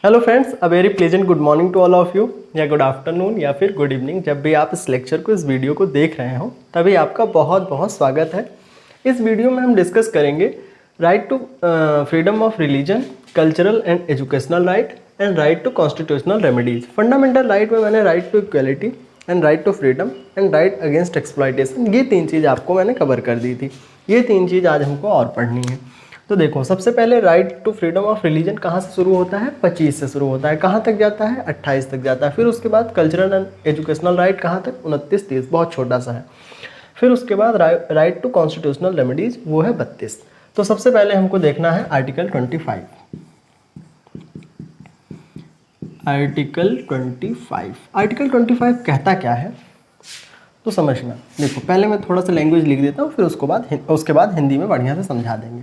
Hello friends, a very pleasant good morning to all of you, या good afternoon या फिर good evening. जब भी आप इस लेक्चर को, इस वीडियो को देख रहे हो तभी आपका बहुत बहुत स्वागत है। इस वीडियो में हम डिस्कस करेंगे right to freedom of religion, cultural and educational right and right to constitutional remedies. Fundamental right में मैंने right to equality and right to freedom and right against exploitation, ये तीन चीज़ आपको मैंने कवर कर दी थी। ये तीन चीज़ आज हमको और पढ़नी है। तो देखो, सबसे पहले right to freedom of religion कहाँ से शुरू होता है? 25 से शुरू होता है। कहाँ तक जाता है? 28 तक जाता है। फिर उसके बाद कल्चरल एंड एजुकेशनल राइट कहाँ तक? 29-30, बहुत छोटा सा है। फिर उसके बाद राइट टू कॉन्स्टिट्यूशनल रेमेडीज, वो है 32। तो सबसे पहले हमको देखना है आर्टिकल 25। आर्टिकल 25 कहता क्या है तो समझना। देखो, पहले मैं थोड़ा सा लैंग्वेज लिख देता हूँ, फिर उसके बाद हिंदी में बढ़िया से समझा देंगे।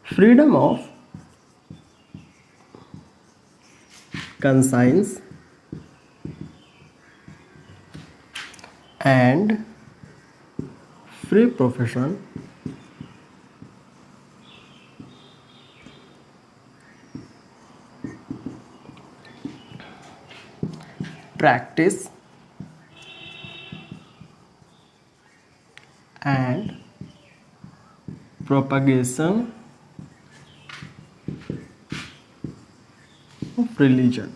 Freedom of conscience and free profession practice and propagation of religion।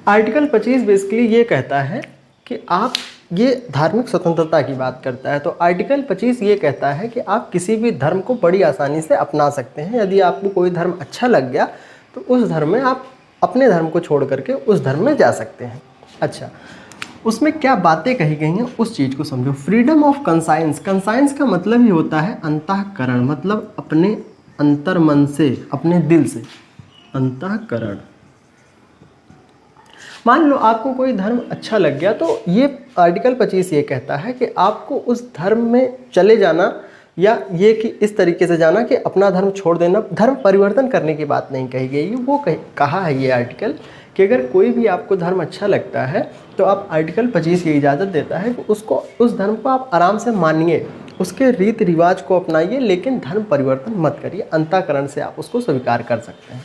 Article 25 basically ये कहता है कि आप, ये धार्मिक स्वतंत्रता की बात करता है। तो आर्टिकल 25 ये कहता है कि आप किसी भी धर्म को बड़ी आसानी से अपना सकते हैं। यदि आपको कोई धर्म अच्छा लग गया तो उस धर्म में आप अपने धर्म को छोड़ करके उस धर्म में जा सकते हैं। अच्छा, उसमें क्या बातें कही गई हैं उस चीज़ को समझो। फ्रीडम ऑफ कंसाइंस, कंसाइंस का मतलब ही होता है अंतःकरण, मतलब अपने अंतर्मन से, अपने दिल से, अंतःकरण। मान लो आपको कोई धर्म अच्छा लग गया तो ये आर्टिकल 25 ये कहता है कि आपको उस धर्म में चले जाना, या ये कि इस तरीके से जाना कि अपना धर्म छोड़ देना। धर्म परिवर्तन करने की बात नहीं कही गई, वो कहा है ये आर्टिकल कि अगर कोई भी आपको धर्म अच्छा लगता है तो आप, आर्टिकल 25 ये इजाज़त देता है कि उसको, उस धर्म को आप आराम से मानिए, उसके रीति रिवाज को अपनाइए, लेकिन धर्म परिवर्तन मत करिए। अंतःकरण से आप उसको स्वीकार कर सकते हैं।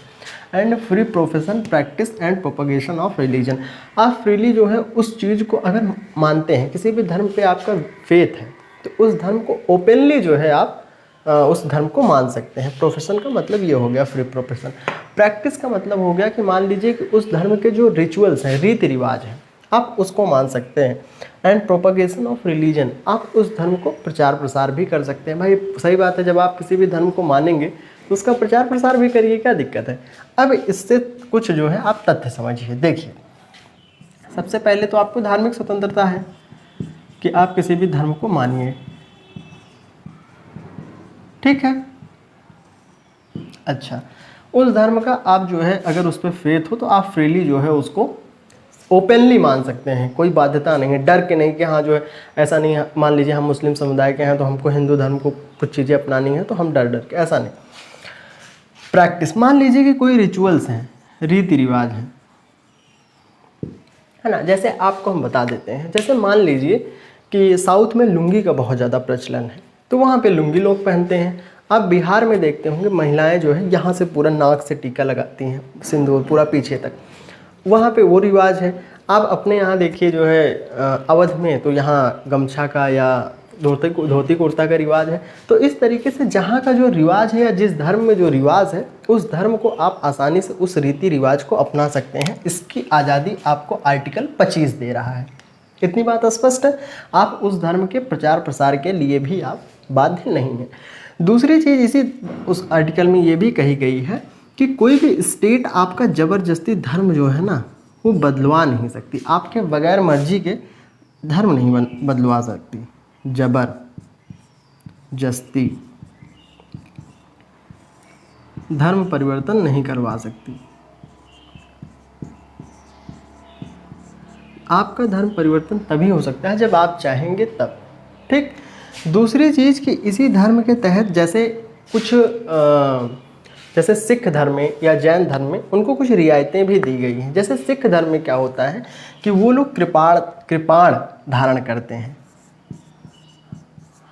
And free profession, practice and propagation of religion, आप फ्रीली जो है उस चीज़ को अगर मानते हैं, किसी भी धर्म पे आपका फेथ है तो उस धर्म को ओपनली जो है आप उस धर्म को मान सकते हैं। प्रोफेशन का मतलब ये हो गया फ्री प्रोफेशन। प्रैक्टिस का मतलब हो गया कि मान लीजिए कि उस धर्म के जो रिचुअल्स हैं, रीति रिवाज हैं, आप उसको मान सकते हैं। एंड प्रोपगेशन ऑफ रिलीजन, आप उस धर्म को प्रचार प्रसार भी कर सकते हैं। भाई सही बात है, जब आप किसी भी धर्म को मानेंगे तो उसका प्रचार प्रसार भी करिए, क्या दिक्कत है। अब इससे कुछ जो है आप तथ्य समझिए। देखिए, सबसे पहले तो आपको धार्मिक स्वतंत्रता है कि आप किसी भी धर्म को मानिए, ठीक है। अच्छा, उस धर्म का आप जो है अगर उस पर फेथ हो तो आप फ्रीली जो है उसको ओपनली मान सकते हैं, कोई बाध्यता नहीं है, डर के नहीं कि हाँ जो है ऐसा नहीं है। मान लीजिए हम मुस्लिम समुदाय के हैं तो हमको हिंदू धर्म को कुछ चीज़ें अपनानी है तो हम डर के, ऐसा नहीं। प्रैक्टिस, मान लीजिए कि कोई रिचुअल्स हैं, रीति रिवाज हैं, है ना। जैसे आपको हम बता देते हैं, जैसे मान लीजिए कि साउथ में लुंगी का बहुत ज़्यादा प्रचलन है, तो वहाँ पे लुंगी लोग पहनते हैं। आप बिहार में देखते होंगे महिलाएं जो है यहाँ से पूरा नाक से टीका लगाती हैं, सिंदूर पूरा पीछे तक, वहाँ पे वो रिवाज है। आप अपने यहाँ देखिए जो है अवध में, तो यहाँ गमछा का या धोती कुर्ता का रिवाज है। तो इस तरीके से जहाँ का जो रिवाज है या जिस धर्म में जो रिवाज है, उस धर्म को आप आसानी से, उस रीति रिवाज को अपना सकते हैं। इसकी आज़ादी आपको आर्टिकल 25 दे रहा है। इतनी बात स्पष्ट है। आप उस धर्म के प्रचार प्रसार के लिए भी आप बाध्य नहीं हैं। दूसरी चीज़ इसी उस आर्टिकल में ये भी कही गई है कि कोई भी स्टेट आपका ज़बरदस्ती धर्म जो है ना वो बदलवा नहीं सकती। आपके बगैर मर्जी के धर्म नहीं बदलवा सकती, जबरदस्ती धर्म परिवर्तन नहीं करवा सकती। आपका धर्म परिवर्तन तभी हो सकता है जब आप चाहेंगे तब, ठीक। दूसरी चीज़ कि इसी धर्म के तहत जैसे कुछ जैसे सिख धर्म में या जैन धर्म में उनको कुछ रियायतें भी दी गई हैं। जैसे सिख धर्म में क्या होता है कि वो लोग कृपाण धारण करते हैं,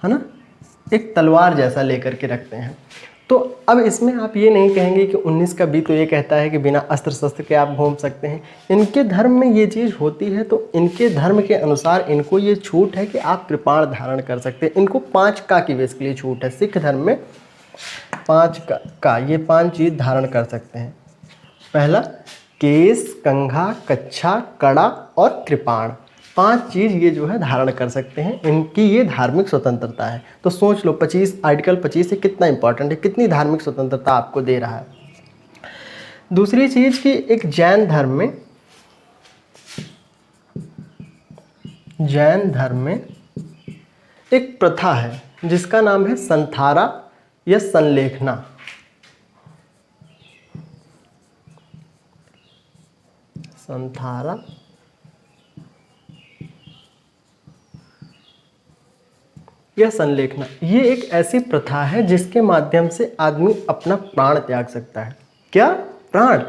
है ना, एक तलवार जैसा लेकर के रखते हैं। तो अब इसमें आप ये नहीं कहेंगे कि 19 का बी तो ये कहता है कि बिना अस्त्र शस्त्र के आप घूम सकते हैं। इनके धर्म में ये चीज़ होती है, तो इनके धर्म के अनुसार इनको ये छूट है कि आप कृपाण धारण कर सकते हैं। इनको 5 का की बेसिकली छूट है। सिख धर्म में 5 का ये 5 चीज़ धारण कर सकते हैं। पहला, केस, कंघा, कच्छा, कड़ा और कृपाण, 5 चीज़ ये जो है धारण कर सकते हैं। इनकी ये धार्मिक स्वतंत्रता है। तो सोच लो 25 आर्टिकल 25 से कितना इंपॉर्टेंट है, कितनी धार्मिक स्वतंत्रता आपको दे रहा है। दूसरी चीज़ कि एक जैन धर्म में एक प्रथा है जिसका नाम है संथारा या संलेखना। संथारा या संलेखना, ये एक ऐसी प्रथा है जिसके माध्यम से आदमी अपना प्राण त्याग सकता है। क्या? प्राण।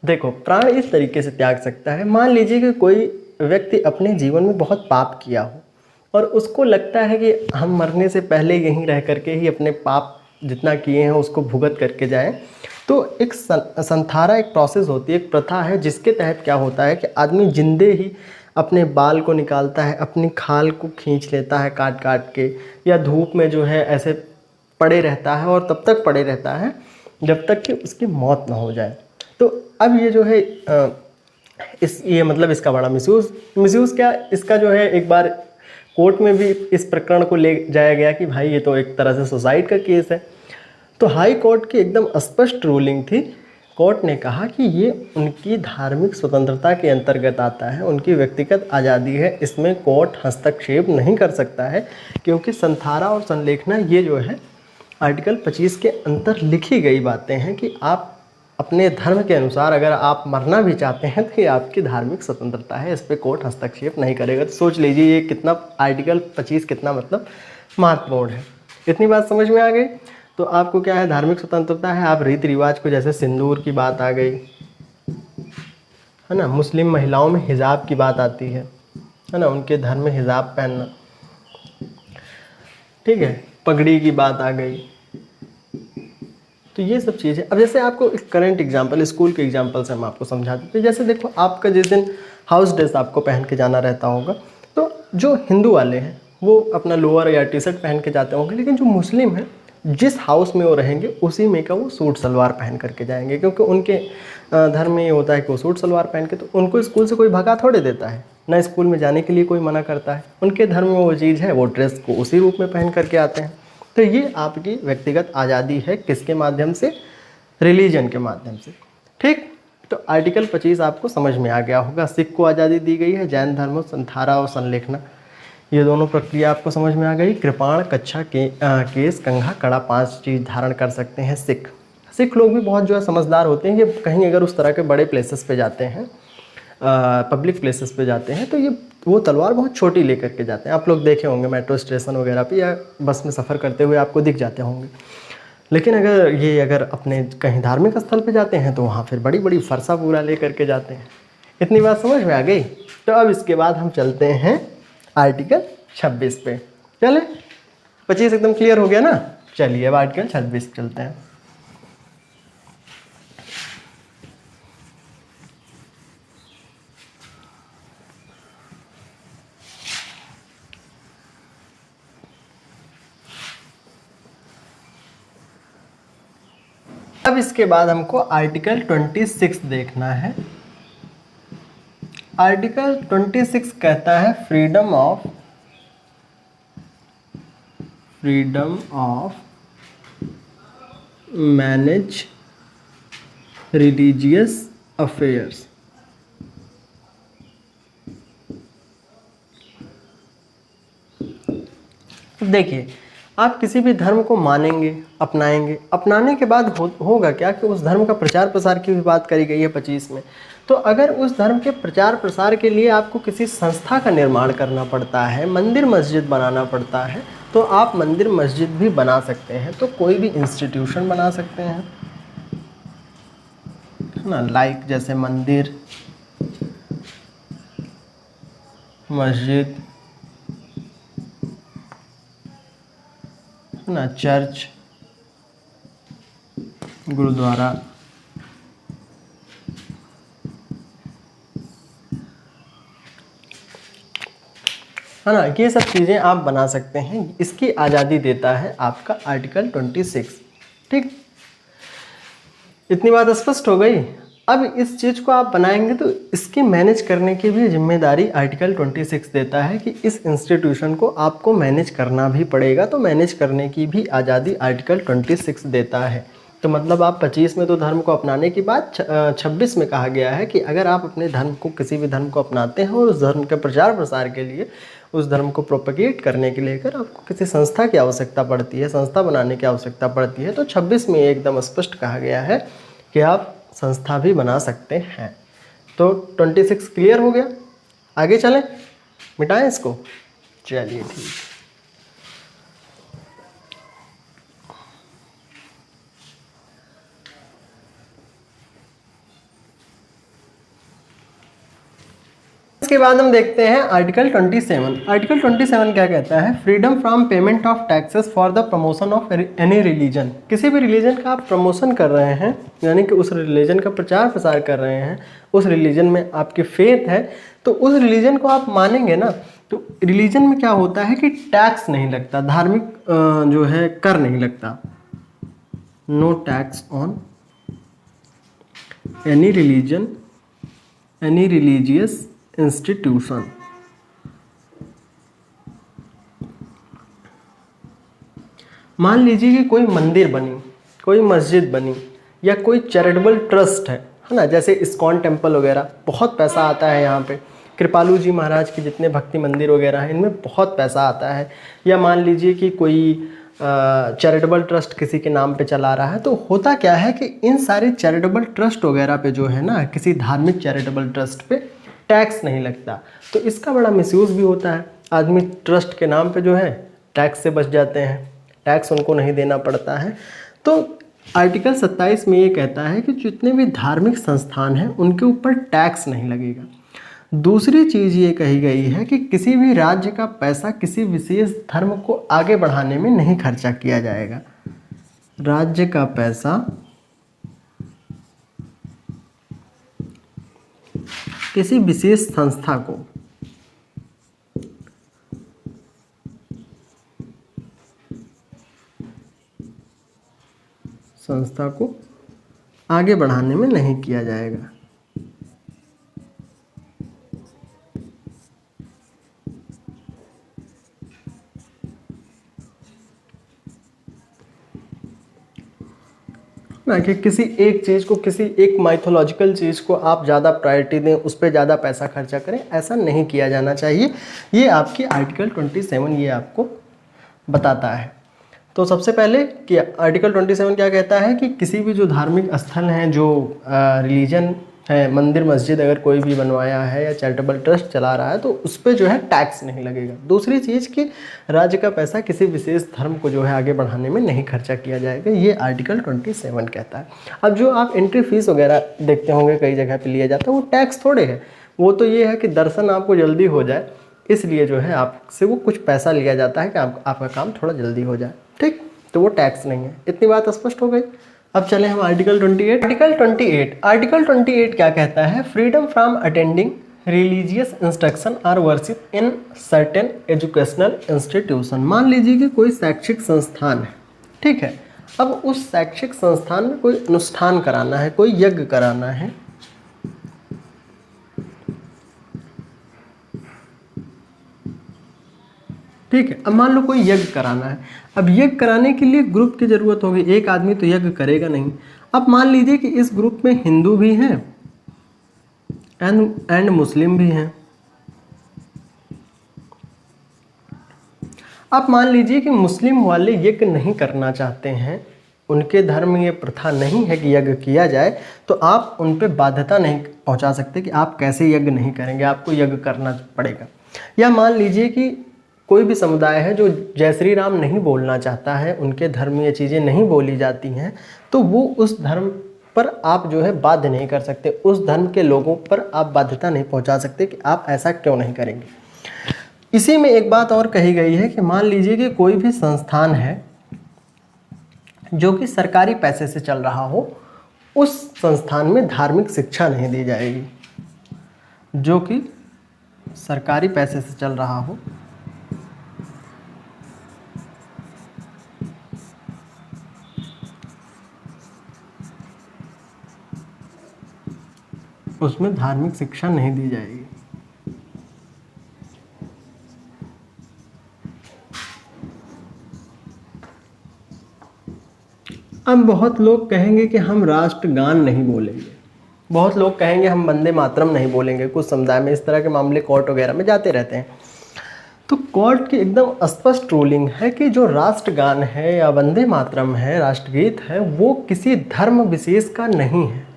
देखो, प्राण इस तरीके से त्याग सकता है, मान लीजिए कि कोई व्यक्ति अपने जीवन में बहुत पाप किया हो और उसको लगता है कि हम मरने से पहले यहीं रह करके ही अपने पाप जितना किए हैं उसको भुगत करके जाएं। तो एक संथारा एक प्रोसेस होती है, एक प्रथा है जिसके तहत क्या होता है कि आदमी जिंदे ही अपने बाल को निकालता है, अपनी खाल को खींच लेता है काट काट के, या धूप में जो है ऐसे पड़े रहता है और तब तक पड़े रहता है जब तक कि उसकी मौत ना हो जाए। तो अब ये जो है ये मतलब इसका बड़ा मिसयूज़ क्या, इसका जो है एक बार कोर्ट में भी इस प्रकरण को ले जाया गया कि भाई ये तो एक तरह से सुसाइड का केस है। तो हाई कोर्ट की एकदम स्पष्ट रूलिंग थी। कोर्ट ने कहा कि ये उनकी धार्मिक स्वतंत्रता के अंतर्गत आता है, उनकी व्यक्तिगत आज़ादी है, इसमें कोर्ट हस्तक्षेप नहीं कर सकता है, क्योंकि संथारा और संलेखना ये जो है आर्टिकल 25 के अंतर लिखी गई बातें हैं कि आप अपने धर्म के अनुसार अगर आप मरना भी चाहते हैं तो ये आपकी धार्मिक स्वतंत्रता है, इस पर कोर्ट हस्तक्षेप नहीं करेगा। तो सोच लीजिए ये कितना आर्टिकल 25 कितना मतलब महत्वपूर्ण है। इतनी बात समझ में आ गई। तो आपको क्या है, धार्मिक स्वतंत्रता है। आप रीति रिवाज को, जैसे सिंदूर की बात आ गई है ना, मुस्लिम महिलाओं में हिजाब की बात आती है ना, उनके धर्म में हिजाब पहनना, ठीक है, पगड़ी की बात आ गई। तो ये सब चीज़ें, अब जैसे आपको एक करंट एग्जांपल, स्कूल के एग्जांपल से हम आपको समझा देते हैं। जैसे देखो, आपका जिस दिन हाउस ड्रेस आपको पहन के जाना रहता होगा, तो जो हिंदू वाले हैं वो अपना लोअर या टी शर्ट पहन के जाते होंगे, लेकिन जो मुस्लिम हैं जिस हाउस में वो रहेंगे उसी में का वो सूट सलवार पहन करके जाएंगे, क्योंकि उनके धर्म में ये होता है कि वो सूट सलवार पहन के, तो उनको स्कूल से कोई भगा थोड़े देता है, ना स्कूल में जाने के लिए कोई मना करता है। उनके धर्म में वो चीज़ है, वो ड्रेस को उसी रूप में पहन करके आते हैं। तो ये आपकी व्यक्तिगत आज़ादी है, किसके माध्यम से? रिलीजन के माध्यम से। ठीक, तो आर्टिकल 25 आपको समझ में आ गया होगा। सिख को आज़ादी दी गई है, जैन धर्म संथारा और संलेखना, ये दोनों प्रक्रिया आपको समझ में आ गई। कृपाण, कच्छा, केस, कंघा, कड़ा, 5 चीज़ धारण कर सकते हैं सिख लोग भी बहुत जो है समझदार होते हैं। ये कहीं अगर उस तरह के बड़े प्लेसेस पे जाते हैं, पब्लिक प्लेसेस पे जाते हैं, तो ये वो तलवार बहुत छोटी लेकर के जाते हैं। आप लोग देखे होंगे मेट्रो स्टेशन वगैरह पे या बस में सफ़र करते हुए आपको दिख जाते होंगे। लेकिन अगर अपने कहीं धार्मिक स्थल पे जाते हैं तो वहाँ फिर बड़ी बड़ी फरसा पूरा ले करके जाते हैं। इतनी बात समझ में आ गई। तो अब इसके बाद हम चलते हैं आर्टिकल 26 पे। चले, 25 एकदम क्लियर हो गया ना। चलिए अब आर्टिकल 26 चलते हैं। अब इसके बाद हमको आर्टिकल 26 देखना है। आर्टिकल 26 कहता है freedom of manage religious affairs. देखिए, आप किसी भी धर्म को मानेंगे, अपनाएंगे, अपनाने के बाद होगा क्या कि उस धर्म का प्रचार प्रसार की भी बात करी गई है 25 में। तो अगर उस धर्म के प्रचार प्रसार के लिए आपको किसी संस्था का निर्माण करना पड़ता है, मंदिर मस्जिद बनाना पड़ता है, तो आप मंदिर मस्जिद भी बना सकते हैं। तो कोई भी इंस्टीट्यूशन बना सकते हैं, है ना, लाइक जैसे मंदिर, मस्जिद, ना, चर्च, गुरुद्वारा, है ना, ये सब चीज़ें आप बना सकते हैं। इसकी आज़ादी देता है आपका आर्टिकल 26। ठीक, इतनी बात स्पष्ट हो गई। अब इस चीज़ को आप बनाएंगे तो इसकी मैनेज करने की भी जिम्मेदारी आर्टिकल 26 देता है कि इस इंस्टीट्यूशन को आपको मैनेज करना भी पड़ेगा, तो मैनेज करने की भी आज़ादी आर्टिकल 26 देता है। तो मतलब आप 25 में तो धर्म को अपनाने की बात, 26 में कहा गया है कि अगर आप अपने धर्म को, किसी भी धर्म को अपनाते हैं और उस धर्म के प्रचार प्रसार के लिए, उस धर्म को प्रोपगेट करने के लिए अगर आपको किसी संस्था की आवश्यकता पड़ती है, संस्था बनाने की आवश्यकता पड़ती है, तो 26 में एकदम स्पष्ट कहा गया है कि आप संस्था भी बना सकते हैं। तो 26 क्लियर हो गया, आगे चलें, मिटाएं इसको। चलिए ठीक, इसके बाद हम देखते हैं आर्टिकल 27। आर्टिकल 27 क्या कहता है? Freedom from payment of taxes for the promotion of any religion. किसी भी रिलीजन का आप प्रमोशन कर रहे हैं, यानी कि उस रिलीजन का प्रचार प्रसार कर रहे हैं, उस रिलीजन में आपकी फेथ है, तो उस रिलीजन को आप मानेंगे ना, तो रिलीजन में क्या होता है कि टैक्स नहीं लगता, धार्मिक जो है कर नहीं लगता। No tax on any religion, any religious institution. मान लीजिए कि कोई मंदिर बनी, कोई मस्जिद बनी, या कोई चैरिटेबल ट्रस्ट है ना, जैसे इस्कॉन टेम्पल वगैरह, बहुत पैसा आता है यहाँ पे। कृपालू जी महाराज के जितने भक्ति मंदिर वगैरह हैं, इनमें बहुत पैसा आता है। या मान लीजिए कि कोई चैरिटेबल ट्रस्ट किसी के नाम पे चला रहा है, तो होता क्या है कि इन सारे चैरिटेबल ट्रस्ट वगैरह पे जो है ना, किसी धार्मिक चैरिटेबल ट्रस्ट पे टैक्स नहीं लगता। तो इसका बड़ा मिसयूज़ भी होता है। आदमी ट्रस्ट के नाम पे जो है टैक्स से बच जाते हैं, टैक्स उनको नहीं देना पड़ता है। तो आर्टिकल 27 में ये कहता है कि जितने भी धार्मिक संस्थान हैं उनके ऊपर टैक्स नहीं लगेगा। दूसरी चीज़ ये कही गई है कि किसी भी राज्य का पैसा किसी विशेष धर्म को आगे बढ़ाने में नहीं खर्चा किया जाएगा। राज्य का पैसा किसी विशेष संस्था को आगे बढ़ाने में नहीं किया जाएगा। ना कि किसी एक चीज़ को, किसी एक माइथोलॉजिकल चीज़ को आप ज़्यादा प्रायोरिटी दें, उस पर ज़्यादा पैसा खर्चा करें, ऐसा नहीं किया जाना चाहिए। ये आपकी आर्टिकल 27 ये आपको बताता है। तो सबसे पहले कि आर्टिकल 27 क्या कहता है कि किसी भी जो धार्मिक स्थल हैं, जो रिलीजन है, मंदिर मस्जिद अगर कोई भी बनवाया है या चैरिटेबल ट्रस्ट चला रहा है, तो उस पर जो है टैक्स नहीं लगेगा। दूसरी चीज़ कि राज्य का पैसा किसी विशेष धर्म को जो है आगे बढ़ाने में नहीं खर्चा किया जाएगा, ये आर्टिकल 27 कहता है। अब जो आप एंट्री फीस वगैरह देखते होंगे कई जगह पे लिया जाता है, वो टैक्स थोड़े है, वो तो ये है कि दर्शन आपको जल्दी हो जाए, इसलिए जो है आपसे वो कुछ पैसा लिया जाता है कि आपका काम थोड़ा जल्दी हो जाए। ठीक, तो वो टैक्स नहीं है। इतनी बात स्पष्ट हो गई। अब चले हम आर्टिकल 28। आर्टिकल 28 क्या कहता है? Freedom from attending religious instruction और worship in certain educational institution. मान लीजिए कि कोई शैक्षिक संस्थान है, ठीक है। अब उस शैक्षिक संस्थान में कोई अनुष्ठान कराना है, कोई यज्ञ कराना है, ठीक है। अब मान लो कोई यज्ञ कराना है, अब यज्ञ कराने के लिए ग्रुप की ज़रूरत होगी, एक आदमी तो यज्ञ करेगा नहीं। अब मान लीजिए कि इस ग्रुप में हिंदू भी हैं एंड मुस्लिम भी हैं। अब मान लीजिए कि मुस्लिम वाले यज्ञ नहीं करना चाहते हैं, उनके धर्म में ये प्रथा नहीं है कि यज्ञ किया जाए, तो आप उन पर बाध्यता नहीं पहुंचा सकते कि आप कैसे यज्ञ नहीं करेंगे, आपको यज्ञ करना पड़ेगा। या मान लीजिए कि कोई भी समुदाय है जो जय श्री राम नहीं बोलना चाहता है, उनके धर्म में ये चीज़ें नहीं बोली जाती हैं, तो वो उस धर्म पर आप जो है बाध्य नहीं कर सकते, उस धर्म के लोगों पर आप बाध्यता नहीं पहुंचा सकते कि आप ऐसा क्यों नहीं करेंगे। इसी में एक बात और कही गई है कि मान लीजिए कि कोई भी संस्थान है जो कि सरकारी पैसे से चल रहा हो, उस संस्थान में धार्मिक शिक्षा नहीं दी जाएगी। जो कि सरकारी पैसे से चल रहा हो, उसमें धार्मिक शिक्षा नहीं दी जाएगी। अब बहुत लोग कहेंगे कि हम राष्ट्रगान नहीं बोलेंगे, बहुत लोग कहेंगे हम वंदे मातरम नहीं बोलेंगे। कुछ समुदाय में इस तरह के मामले कोर्ट वगैरह में जाते रहते हैं। तो कोर्ट की एकदम स्पष्ट रूलिंग है कि जो राष्ट्रगान है या वंदे मातरम है, राष्ट्रगीत है, वो किसी धर्म विशेष का नहीं है,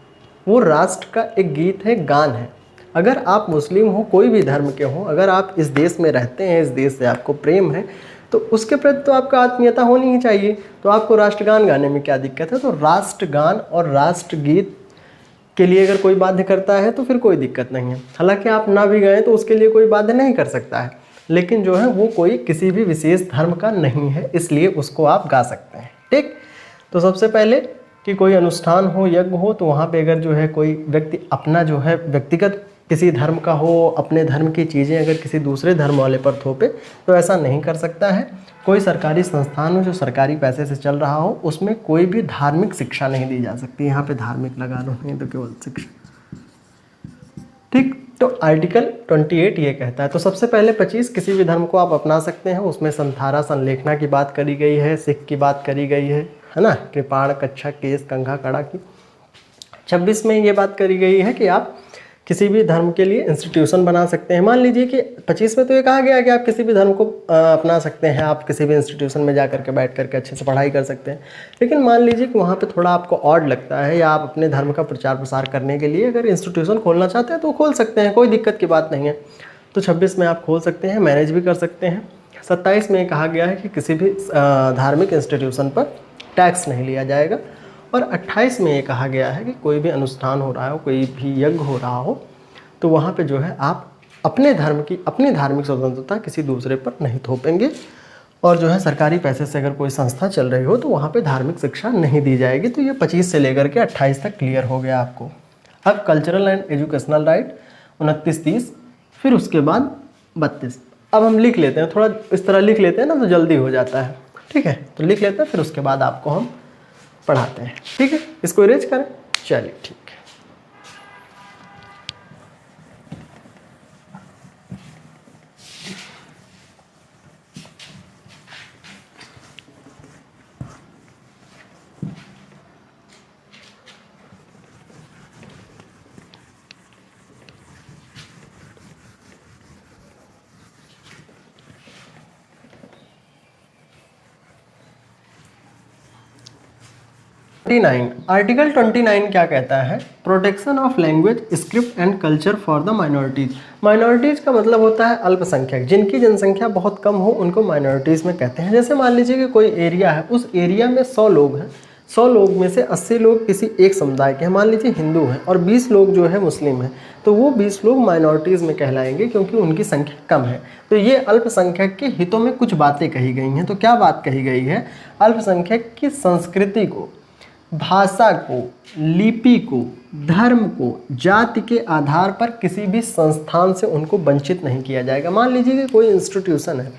वो राष्ट्र का एक गीत है, गान है। अगर आप मुस्लिम हो, कोई भी धर्म के हो, अगर आप इस देश में रहते हैं, इस देश से आपको प्रेम है, तो उसके प्रति तो आपका आत्मीयता होनी ही चाहिए। तो आपको राष्ट्रगान गाने में क्या दिक्कत है? तो राष्ट्रगान और राष्ट्रगीत के लिए अगर कोई बाध्य करता है तो फिर कोई दिक्कत नहीं है। हालांकि आप ना भी गए तो उसके लिए कोई बाध्य नहीं कर सकता है, लेकिन जो है वो कोई किसी भी विशेष धर्म का नहीं है, इसलिए उसको आप गा सकते हैं। ठीक, तो सबसे पहले कि कोई अनुष्ठान हो, यज्ञ हो, तो वहाँ पे अगर जो है कोई व्यक्ति अपना जो है व्यक्तिगत किसी धर्म का हो, अपने धर्म की चीज़ें अगर किसी दूसरे धर्म वाले पर थोपे तो ऐसा नहीं कर सकता है। कोई सरकारी संस्थान हो जो सरकारी पैसे से चल रहा हो, उसमें कोई भी धार्मिक शिक्षा नहीं दी जा सकती। यहाँ पे धार्मिक लगा लो, नहीं तो केवल शिक्षा। ठीक, तो आर्टिकल 28 ये कहता है। तो सबसे पहले 25 किसी भी धर्म को आप अपना सकते हैं, उसमें संथारा संलेखना की बात करी गई है, सिख की बात करी गई है ना, कृपाण, कच्छा, केस, कंघा, कड़ा की। 26 में ये बात करी गई है कि आप किसी भी धर्म के लिए इंस्टीट्यूशन बना सकते हैं। मान लीजिए कि 25 में तो ये कहा गया है कि आप किसी भी धर्म को अपना सकते हैं, आप किसी भी इंस्टीट्यूशन में जा करके बैठ करके अच्छे से पढ़ाई कर सकते हैं। लेकिन मान लीजिए कि वहाँ पे थोड़ा आपको ऑड लगता है, या आप अपने धर्म का प्रचार प्रसार करने के लिए अगर इंस्टीट्यूशन खोलना चाहते हैं तो खोल सकते हैं, कोई दिक्कत की बात नहीं है। तो 26 में आप खोल सकते हैं, मैनेज भी कर सकते हैं। 27 में कहा गया है कि किसी भी धार्मिक इंस्टीट्यूशन पर टैक्स नहीं लिया जाएगा। और 28 में ये कहा गया है कि कोई भी अनुष्ठान हो रहा हो, कोई भी यज्ञ हो रहा हो, तो वहाँ पे जो है आप अपने धर्म की अपनी धार्मिक स्वतंत्रता किसी दूसरे पर नहीं थोपेंगे। और जो है सरकारी पैसे से अगर कोई संस्था चल रही हो तो वहाँ पे धार्मिक शिक्षा नहीं दी जाएगी। तो ये 25 से लेकर के 28 तक क्लियर हो गया आपको। अब कल्चरल एंड एजुकेशनल राइट 29-30, फिर उसके बाद 32। अब हम लिख लेते हैं, थोड़ा इस तरह लिख लेते हैं ना तो जल्दी हो जाता है। ठीक है, तो लिख लेते हैं, फिर उसके बाद आपको हम पढ़ाते हैं। ठीक है, इसको इरेज करें। चलिए ठीक है। आर्टिकल 29 क्या कहता है? Protection of language, script and culture for the minorities. Minorities का मतलब होता है अल्पसंख्यक, जिनकी जनसंख्या बहुत कम हो उनको माइनॉरिटीज़ में कहते हैं। जैसे मान लीजिए कि कोई एरिया है, उस एरिया में 100 लोग हैं, 100 लोग में से 80 लोग किसी एक समुदाय के हैं, मान लीजिए हिंदू हैं, और 20 लोग जो है मुस्लिम हैं, तो वो 20 लोग माइनॉरिटीज़ में कहलाएंगे क्योंकि उनकी संख्या कम है। तो ये अल्पसंख्यक के हितों में कुछ बातें कही गई हैं। तो क्या बात कही गई है? अल्पसंख्यक की संस्कृति को, भाषा को, लिपि को, धर्म को, जाति के आधार पर किसी भी संस्थान से उनको वंचित नहीं किया जाएगा। मान लीजिए कि कोई इंस्टीट्यूशन है,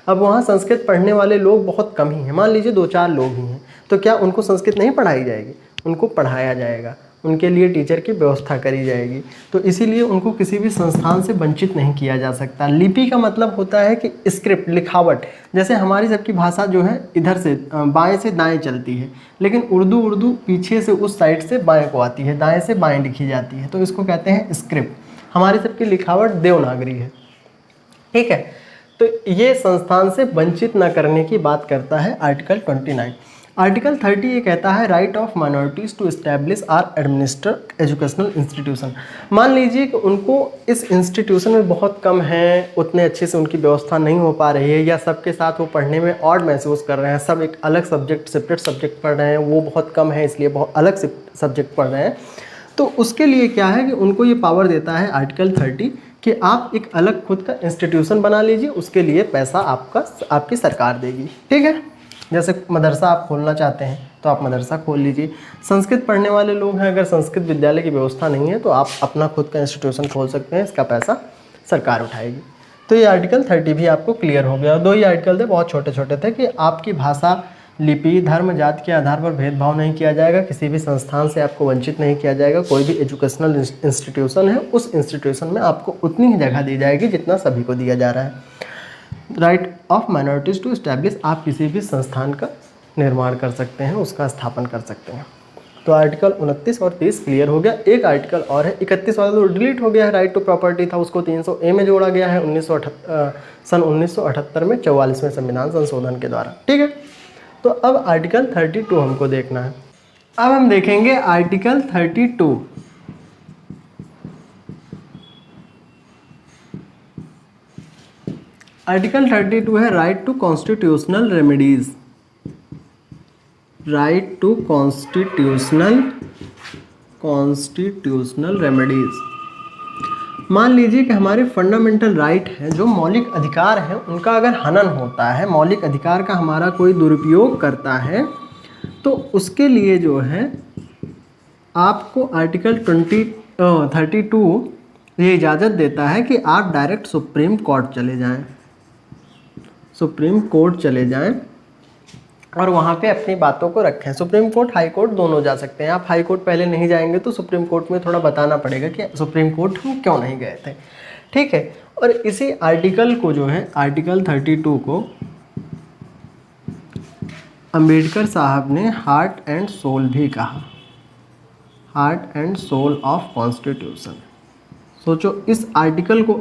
अब वहाँ संस्कृत पढ़ने वाले लोग बहुत कम ही हैं, मान लीजिए 2-4 लोग ही हैं, तो क्या उनको संस्कृत नहीं पढ़ाई जाएगी? उनको पढ़ाया जाएगा, उनके लिए टीचर की व्यवस्था करी जाएगी। तो इसीलिए उनको किसी भी संस्थान से वंचित नहीं किया जा सकता। लिपि का मतलब होता है कि स्क्रिप्ट, लिखावट। जैसे हमारी सबकी भाषा जो है इधर से बाएं से दाएं चलती है, लेकिन उर्दू पीछे से उस साइड से बाएं को आती है, दाएं से बाएं लिखी जाती है, तो इसको कहते हैं स्क्रिप्ट। हमारी सबकी लिखावट देवनागरी है। ठीक है, तो ये संस्थान से वंचित न करने की बात करता है आर्टिकल 29। आर्टिकल 30 ये कहता है right of minorities to establish or administer educational institution. मान लीजिए कि उनको इस इंस्टीट्यूशन में बहुत कम हैं, उतने अच्छे से उनकी व्यवस्था नहीं हो पा रही है, या सबके साथ वो पढ़ने में ऑड महसूस कर रहे हैं, सब एक अलग सब्जेक्ट, सेपरेट सब्जेक्ट पढ़ रहे हैं, वो बहुत कम है इसलिए बहुत अलग से सब्जेक्ट पढ़ रहे हैं। तो उसके लिए क्या है कि उनको ये पावर देता है आर्टिकल 30 कि आप एक अलग खुद का इंस्टीट्यूशन बना लीजिए, उसके लिए पैसा आपकी सरकार देगी। ठीक है, जैसे मदरसा आप खोलना चाहते हैं, तो आप मदरसा खोल लीजिए। संस्कृत पढ़ने वाले लोग हैं, अगर संस्कृत विद्यालय की व्यवस्था नहीं है तो आप अपना खुद का इंस्टीट्यूशन खोल सकते हैं, इसका पैसा सरकार उठाएगी। तो ये आर्टिकल 30 भी आपको क्लियर हो गया। और 2 ही आर्टिकल थे, बहुत छोटे छोटे थे, कि आपकी भाषा, लिपि, धर्म, जाति के आधार पर भेदभाव नहीं किया जाएगा, किसी भी संस्थान से आपको वंचित नहीं किया जाएगा, कोई भी एजुकेशनल इंस्टीट्यूशन है उस इंस्टीट्यूशन में आपको उतनी ही जगह दी जाएगी जितना सभी को दिया जा रहा है। Right of minorities to establish, आप किसी भी संस्थान का निर्माण कर सकते हैं, उसका स्थापन कर सकते हैं। तो आर्टिकल 29 और 30 क्लियर हो गया। एक आर्टिकल और है 31 वाला, तो डिलीट हो गया है, राइट टू प्रॉपर्टी था उसको 300A में जोड़ा गया है सन 1978 में 44वें संविधान संशोधन के द्वारा। ठीक है, तो अब आर्टिकल 32 हमको देखना है। अब हम देखेंगे आर्टिकल 32। आर्टिकल 32 है right to constitutional remedies. Right to constitutional remedies. मान लीजिए कि हमारे फंडामेंटल राइट हैं, जो मौलिक अधिकार हैं, उनका अगर हनन होता है, मौलिक अधिकार का हमारा कोई दुरुपयोग करता है, तो उसके लिए जो है आपको आर्टिकल 32 ये इजाज़त देता है कि आप डायरेक्ट सुप्रीम कोर्ट चले जाएं, सुप्रीम कोर्ट चले जाएं और वहाँ पे अपनी बातों को रखें। सुप्रीम कोर्ट, हाई कोर्ट दोनों जा सकते हैं। आप हाई कोर्ट पहले नहीं जाएंगे तो सुप्रीम कोर्ट में थोड़ा बताना पड़ेगा कि सुप्रीम कोर्ट हम क्यों नहीं गए थे। ठीक है, और इसी आर्टिकल को जो है, आर्टिकल 32 को अंबेडकर साहब ने हार्ट एंड सोल भी कहा, heart and soul of constitution. सोचो, इस आर्टिकल को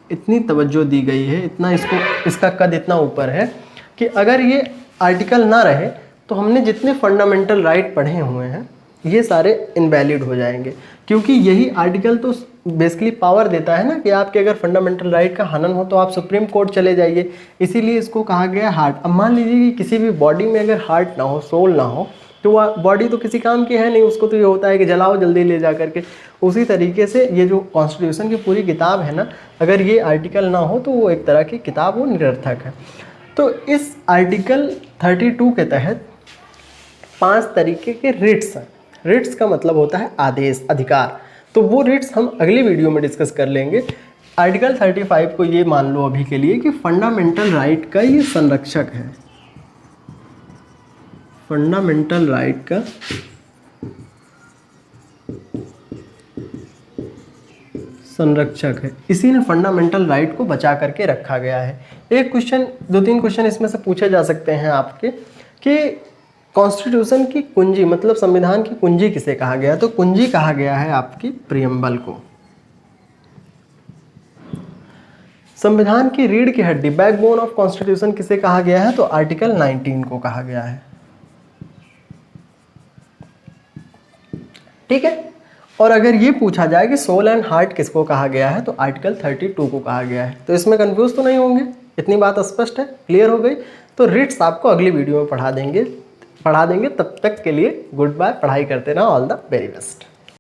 इतनी तवज्जो दी गई है, इतना इसका कद इतना ऊपर है कि अगर ये आर्टिकल ना रहे तो हमने जितने फंडामेंटल राइट पढ़े हुए हैं ये सारे इनवैलिड हो जाएंगे, क्योंकि यही आर्टिकल तो बेसिकली पावर देता है ना कि आपके अगर फंडामेंटल राइट का हनन हो तो आप सुप्रीम कोर्ट चले जाइए। इसीलिए इसको कहा गया हार्ट। अब मान लीजिए कि किसी भी बॉडी में अगर हार्ट ना हो, सोल ना हो, तो वह बॉडी तो किसी काम की है नहीं, उसको तो ये होता है कि जलाओ जल्दी ले जा करके। उसी तरीके से ये जो कॉन्स्टिट्यूशन की पूरी किताब है ना, अगर ये आर्टिकल ना हो तो वो एक तरह की किताब वो निरर्थक है। तो इस आर्टिकल 32 के तहत 5 तरीके के रिट्स हैं। रिट्स का मतलब होता है आदेश, अधिकार। तो वो रिट्स हम अगली वीडियो में डिस्कस कर लेंगे। आर्टिकल 35 को ये मान लो अभी के लिए कि फंडामेंटल राइट का ये संरक्षक है, फंडामेंटल राइट का संरक्षक है। इसी ने फंडामेंटल राइट को बचा करके रखा गया है। एक क्वेश्चन, 2-3 क्वेश्चन इसमें से पूछे जा सकते हैं आपके कि कॉन्स्टिट्यूशन की कुंजी, मतलब संविधान की कुंजी किसे कहा गया? तो कुंजी कहा गया है आपकी प्रियम्बल को। संविधान की रीढ़ की हड्डी, बैकबोन ऑफ कॉन्स्टिट्यूशन किसे कहा गया है? तो आर्टिकल 19 को कहा गया है। ठीक है, और अगर ये पूछा जाए कि सोल एंड हार्ट किसको कहा गया है, तो आर्टिकल 32 को कहा गया है। तो इसमें कंफ्यूज तो नहीं होंगे, इतनी बात स्पष्ट है, क्लियर हो गई। तो रिट्स आपको अगली वीडियो में पढ़ा देंगे। तब तक के लिए गुड बाय, पढ़ाई करते रहो, ऑल द वेरी बेस्ट।